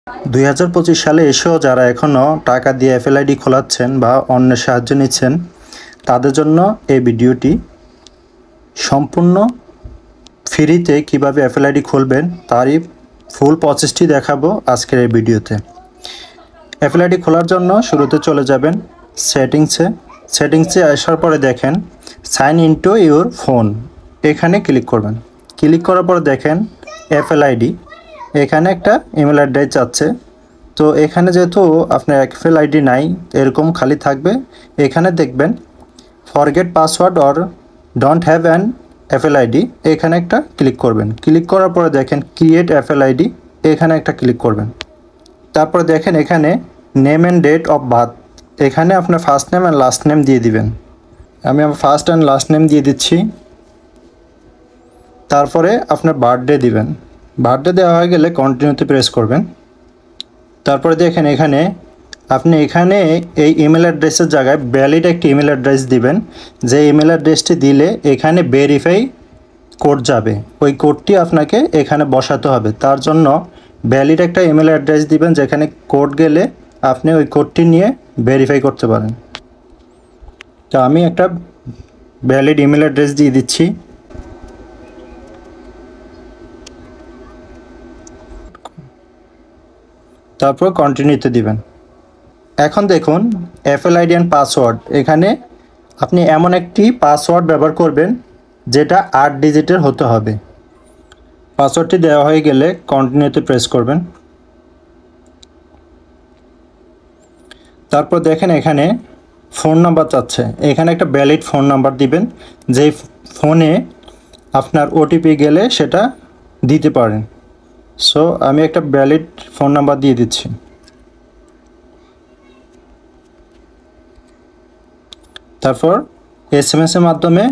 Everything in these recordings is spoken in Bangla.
2025 সালে এসেও যারা এখনও টাকা দিয়ে এফএল আইডি খোলাচ্ছেন বা অন্যের সাহায্য নিচ্ছেন তাদের জন্য এই ভিডিওটি সম্পূর্ণ ফ্রিতে কিভাবে এফএল আইডি খুলবেন তারই ফুল প্রসেসটি দেখাবো আজকের এই ভিডিওতে। এফএল আইডি খোলার জন্য শুরুতে চলে যাবেন সেটিংসে আসার পরে দেখেন সাইন ইনটু ইউর ফোন, এখানে ক্লিক করবেন। ক্লিক করার পরে দেখেন এফএল আইডি, এখানে একটা ইমেল অ্যাড্রেস যাচ্ছে। তো এখানে যেহেতু আপনার এফএল আইডি নাই, এরকম খালি থাকবে, এখানে দেখবেন forget password or don't have an FL ID, এখানে একটা ক্লিক করবেন। ক্লিক করার পরে দেখেন ক্রিয়েট এফএল আইডি, এখানে একটা ক্লিক করবেন। তারপরে দেখেন এখানে name and date of birth, এখানে আপনার first name and last name দিয়ে দিবেন। আমি আমার ফার্স্ট অ্যান্ড লাস্ট নেম দিয়ে দিচ্ছি। তারপরে আপনার বার্থডে দিবেন। বার্থডে দেওয়া হয়ে গেলে কন্টিনিউতে প্রেস করবেন। তারপরে দেখেন এখানে আপনি এই ইমেল অ্যাড্রেসের জায়গায় ভ্যালিড একটি ইমেল অ্যাড্রেস দিবেন। যে ইমেল অ্যাড্রেসটি দিলে এখানে ভেরিফাই কোড যাবে, ওই কোডটি আপনাকে এখানে বসাতে হবে। তার জন্য ভ্যালিড একটা ইমেল অ্যাড্রেস দিবেন, যেখানে কোড গেলে আপনি ওই কোডটি নিয়ে ভেরিফাই করতে পারেন। তো আমি একটা ভ্যালিড ইমেল অ্যাড্রেস দিয়ে দিচ্ছি। তারপর কন্টিনিউতে দিবেন। এখন দেখুন এফএল আইডি অ্যান্ড পাসওয়ার্ড, এখানে আপনি এমন একটি পাসওয়ার্ড ব্যবহার করবেন যেটা 8 ডিজিটের হতে হবে। পাসওয়ার্ডটি দেওয়া হয়ে গেলে কন্টিনিউতে প্রেস করবেন। তারপর দেখেন এখানে ফোন নাম্বার চাচ্ছে, এখানে একটা ভ্যালিড ফোন নাম্বার দিবেন, যেই ফোনে আপনার ওটিপি গেলে সেটা দিতে পারেন। সো আমি একটা ভ্যালিড ফোন নাম্বার দিয়ে দিচ্ছি। তারপর এসএমএসের মাধ্যমে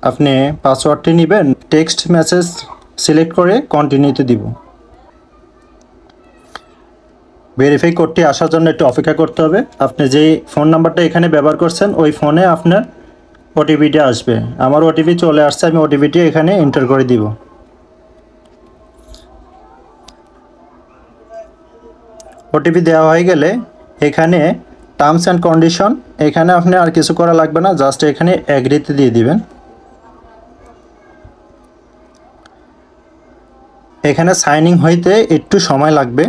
আপনি পাসওয়ার্ডটি নেবেন, টেক্সট মেসেজ সিলেক্ট করে কন্টিনিউতে দিব। ভেরিফাই কোডটি আসার জন্য একটু অপেক্ষা করতে হবে। আপনি যেই ফোন নাম্বারটা এখানে ব্যবহার করছেন ওই ফোনে আপনার ওটিপিটি আসবে। আমার ওটিপি চলে আসছে, আমি ওটিপিটি এখানে এন্টার করে দিব। ওটিপি দেওয়া হয়ে গেলে এখানে টার্মস অ্যান্ড কন্ডিশন, এখানে আপনি আর কিছু করা লাগবে না, জাস্ট এখানে অ্যাগ্রিতে দিয়ে দিবেন। এখানে সাইনিং হইতে একটু সময় লাগবে।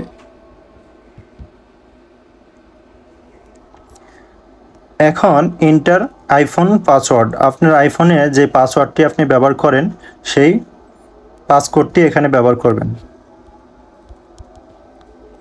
এখন ইন্টার আইফোন পাসওয়ার্ড, আপনার আইফোনে যে পাসওয়ার্ডটি আপনি ব্যবহার করেন সেই পাসকোডটি এখানে ব্যবহার করবেন।